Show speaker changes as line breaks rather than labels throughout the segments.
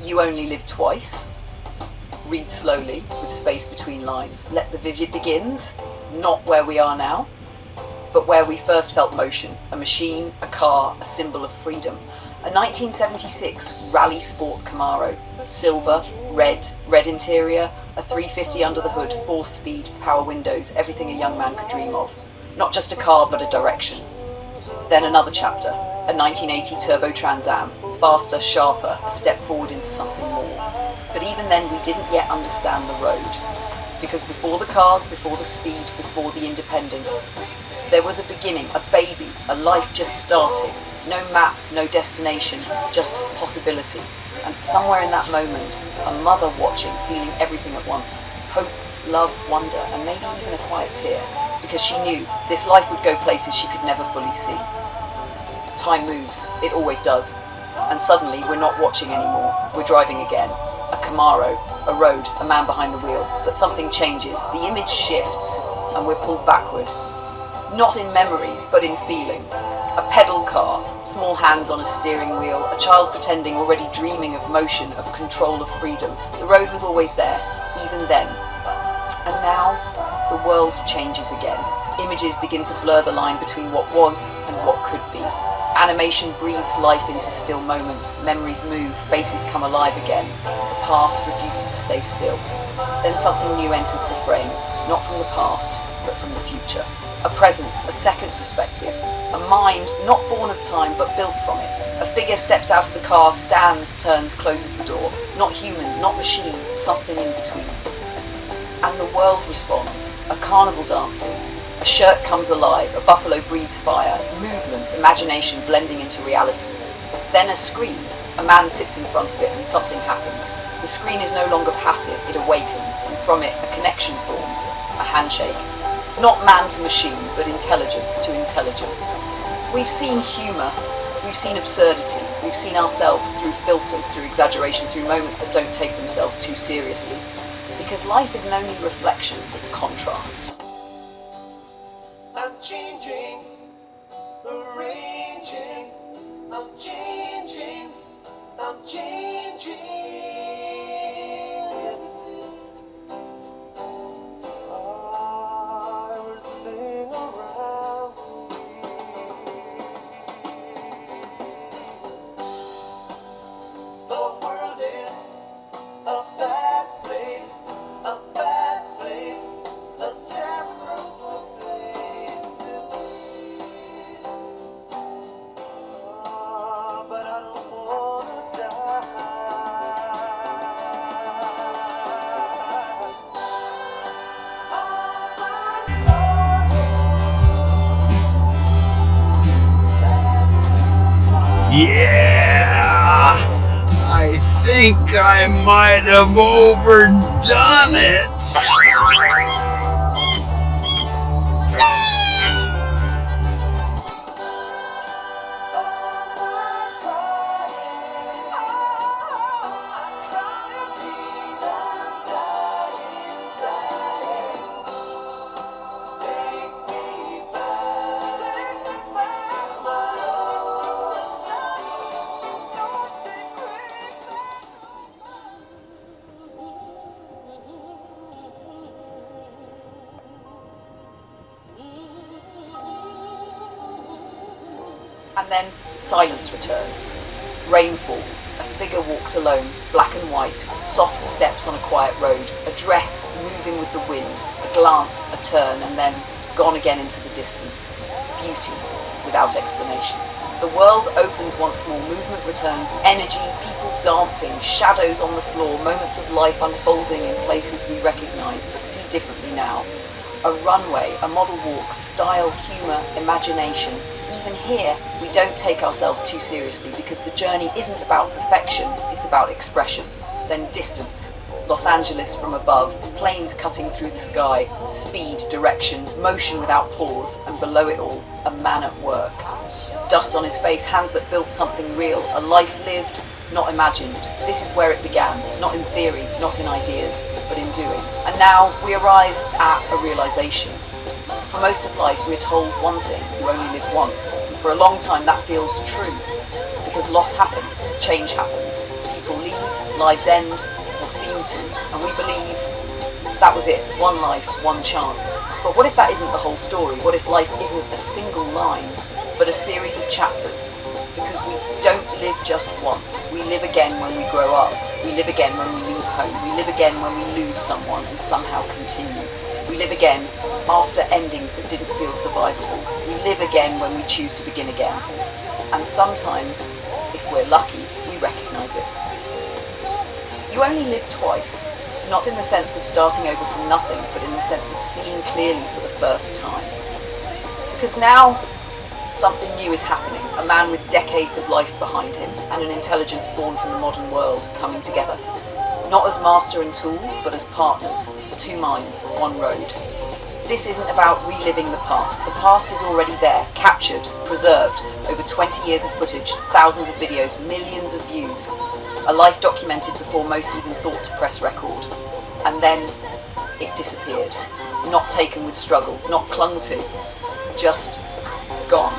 You only live twice. Read slowly, with space between lines. Let the vivid begins, not where we are now, but where we first felt motion. A machine, a car, a symbol of freedom. A 1976 Rally Sport Camaro. Silver, red interior, a 350 under the hood, 4-speed, power windows, everything a young man could dream of. Not just a car, but a direction. Then another chapter, a 1980 Turbo Trans Am. Faster, sharper, a step forward into something more. But even then we didn't yet understand the road. Because before the cars, before the speed, before the independence, there was a beginning, a baby, a life just starting. No map, no destination, just possibility. And somewhere in that moment, a mother watching, feeling everything at once. Hope, love, wonder, and maybe even a quiet tear. Because she knew this life would go places she could never fully see. Time moves, it always does. And suddenly we're not watching anymore, we're driving again. A Camaro, a road, a man behind the wheel. But something changes, the image shifts, and we're pulled backward. Not in memory, but in feeling. A pedal car, small hands on a steering wheel, a child pretending, already dreaming of motion, of control, of freedom. The road was always there, even then. And now, the world changes again. Images begin to blur the line between what was and what could be. Animation breathes life into still moments, memories move, faces come alive again. The past refuses to stay still. Then something new enters the frame, not from the past, but from the future. A presence, a second perspective. A mind not born of time, but built from it. A figure steps out of the car, stands, turns, closes the door. Not human, not machine, something in between. And the world responds. A carnival dances. A shirt comes alive, a buffalo breathes fire, movement, imagination blending into reality. Then a screen. A man sits in front of it and something happens. The screen is no longer passive, it awakens, and from it a connection forms, a handshake. Not man to machine, but intelligence to intelligence. We've seen humour, we've seen absurdity, we've seen ourselves through filters, through exaggeration, through moments that don't take themselves too seriously. Because life isn't only reflection, it's contrast.
I'm changing, arranging, I'm changing, I'm changing. Everything around me. The world is a bad place, a bad place, a terrible place to be. But I don't wanna die. All my sorrow,
Yeah, I think I might have overdone it.
And then silence returns. Rain falls, a figure walks alone, black and white, soft steps on a quiet road, a dress moving with the wind, a glance, a turn, and then gone again into the distance. Beauty, without explanation. The world opens once more, movement returns, energy, people dancing, shadows on the floor, moments of life unfolding in places we recognise but see differently now. A runway, a model walk, style, humour, imagination. Even here, we don't take ourselves too seriously because the journey isn't about perfection, it's about expression. Then distance. Los Angeles from above, planes cutting through the sky, speed, direction, motion without pause, and below it all, a man at work. Dust on his face, hands that built something real, a life lived, not imagined. This is where it began, not in theory, not in ideas, but in doing. And now we arrive at a realization. For most of life, we're told one thing, you only live once. And for a long time, that feels true. Because loss happens, change happens. People leave, Lives end, or seem to, and we believe that was it, one life, one chance. But what if that isn't the whole story? What if life isn't a single line, but a series of chapters? Because we don't live just once. We live again when we grow up. We live again when we leave home. We live again when we lose someone and somehow continue. We live again after endings that didn't feel survivable. We live again when we choose to begin again. And sometimes, if we're lucky, we recognise it. You only live twice, not in the sense of starting over from nothing, but in the sense of seeing clearly for the first time. Because now, something new is happening, a man with decades of life behind him, and an intelligence born from the modern world coming together. Not as master and tool, but as partners, two minds, one road. This isn't about reliving the past. The past is already there, captured, preserved, over 20 years of footage, thousands of videos, millions of views. A life documented before most even thought to press record. And then it disappeared. Not taken with struggle, not clung to, just gone.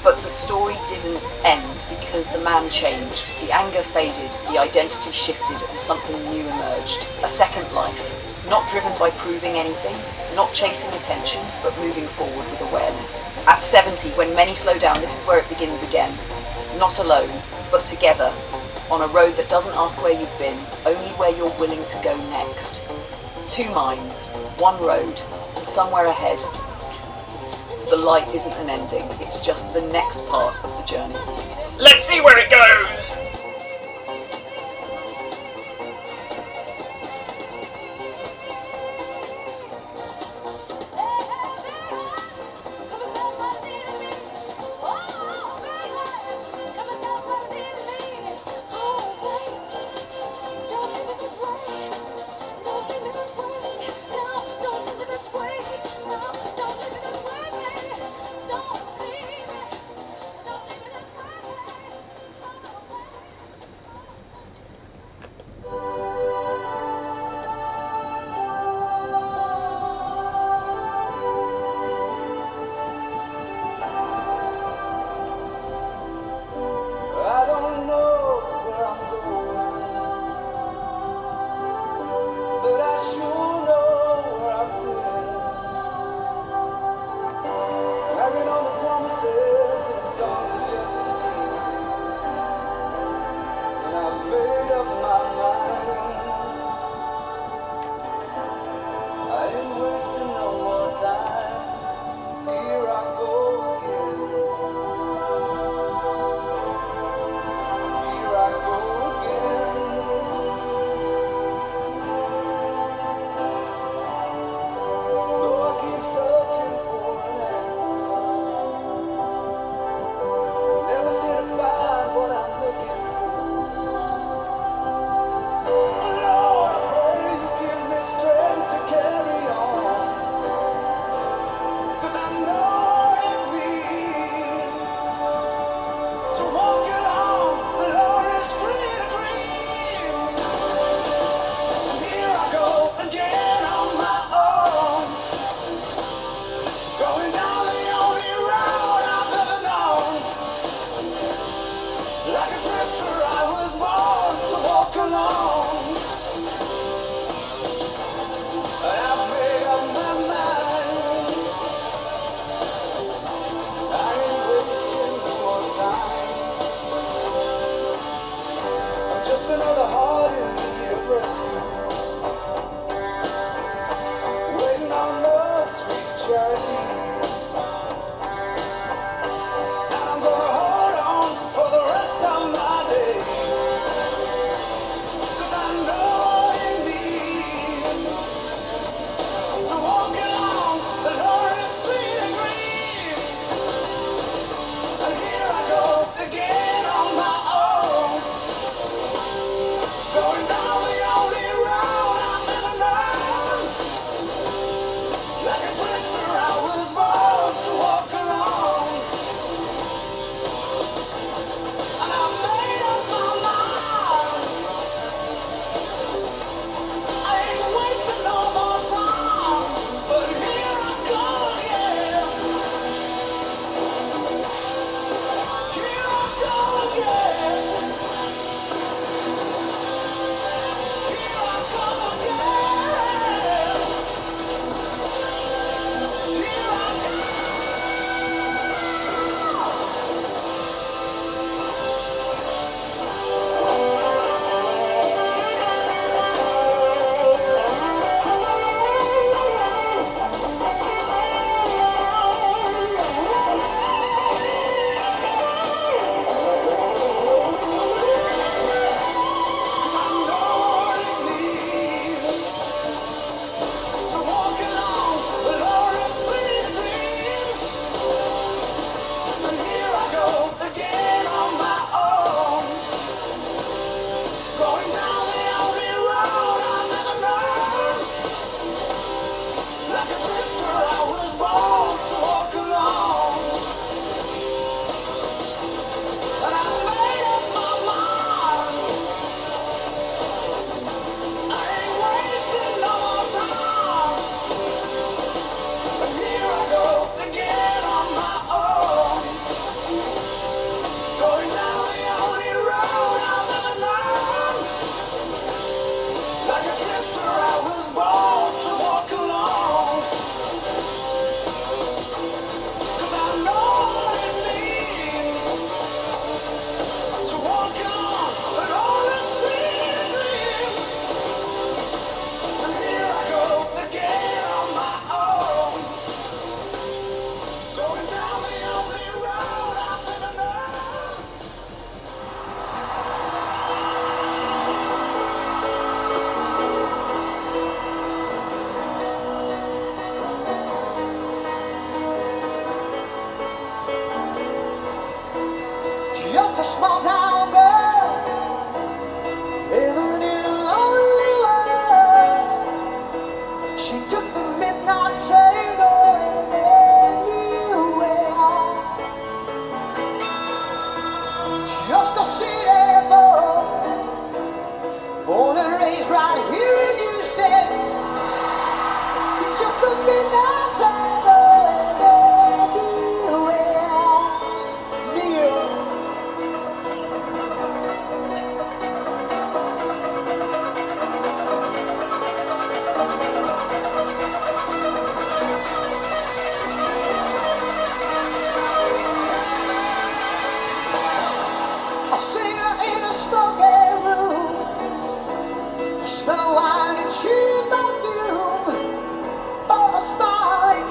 But the story didn't end because the man changed, the anger faded, the identity shifted, and something new emerged. A second life, not driven by proving anything, not chasing attention, but moving forward with awareness. At 70, when many slow down, this is where it begins again. Not alone, but together, on a road that doesn't ask where you've been, only where you're willing to go next. Two minds, one road, and somewhere ahead, the light isn't an ending, it's just the next part of the journey.
Let's see where it goes!
She took the midnight train going anywhere. Just a city boy, born and raised right here in Houston. He took the midnight train going anywhere. Near. A singer in a smoky room, smell wine and chew perfume, for a smiling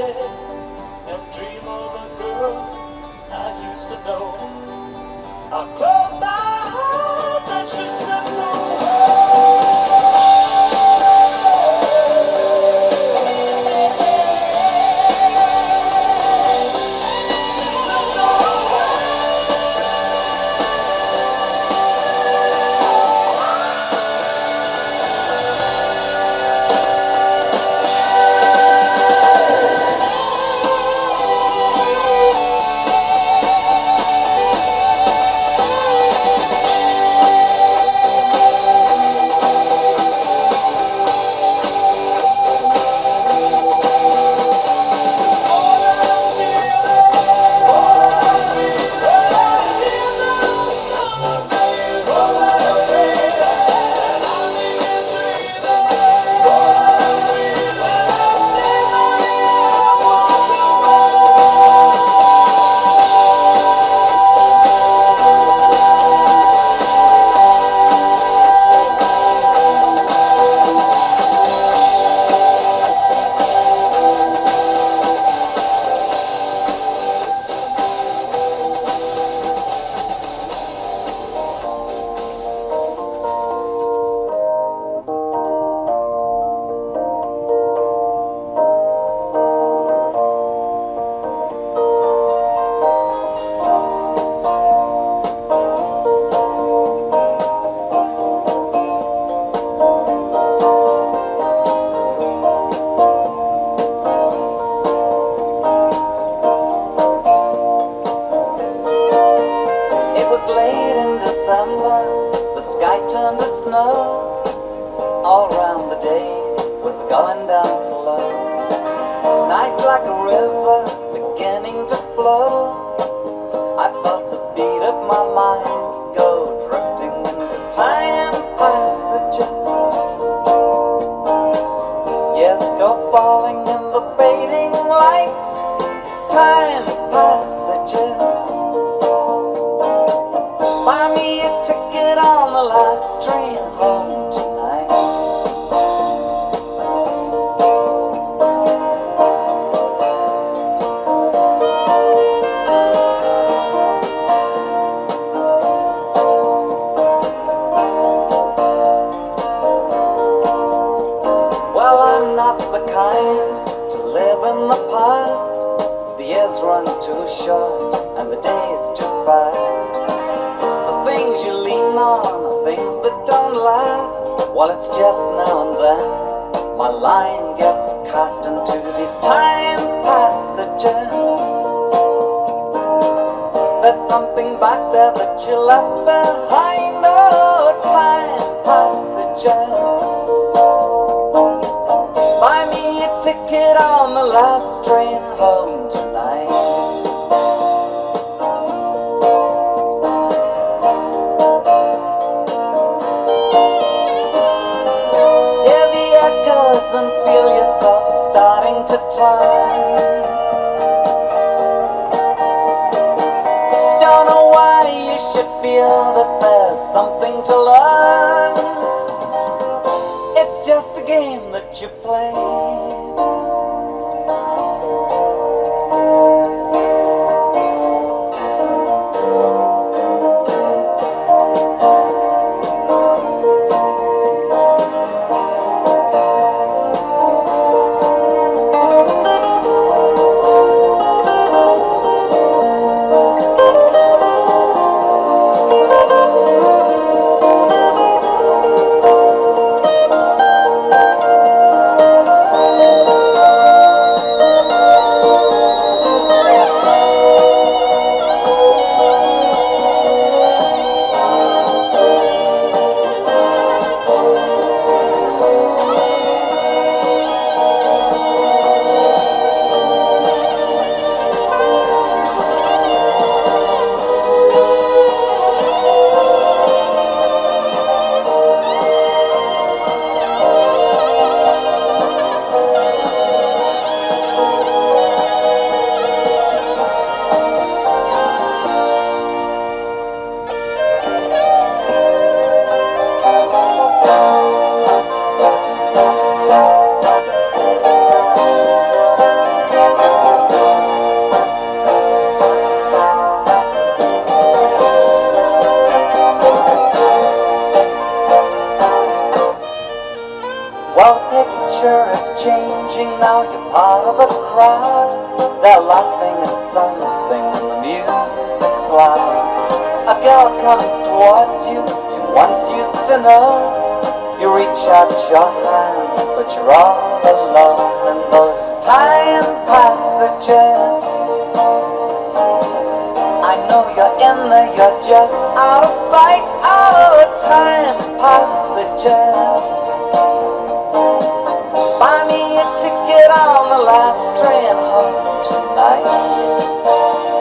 day and dream of a girl I used to know. I close my eyes and she slipped away. She slipped It was late in December, the sky turned to snow. All round the day was going down slow. Night like a river beginning to flow. I felt the beat of my mind go drifting into time passages. Yes, go falling in the fading light. Time passages. Buy me a ticket on the last train home tonight. Well, I'm not the kind to live in the past. The years run too short and the days too fast. The things you lean on are things that don't last. Well, it's just now and then my line gets cast into these time passages. There's something back there that you left behind. Oh, time passages. Buy me a ticket on the last train home tonight. Hear the echoes and feel yourself starting to turn. Don't know why you should feel that there's something to learn. It's just a game that you play. changing, now you're part of a crowd. They're laughing at something, the music's loud. A girl comes towards you, you once used to know. You reach out your hand, but you're all alone in those time passages. I know you're in there, you're just out of sight. Oh, time passages. Buy me a ticket on the last train home tonight.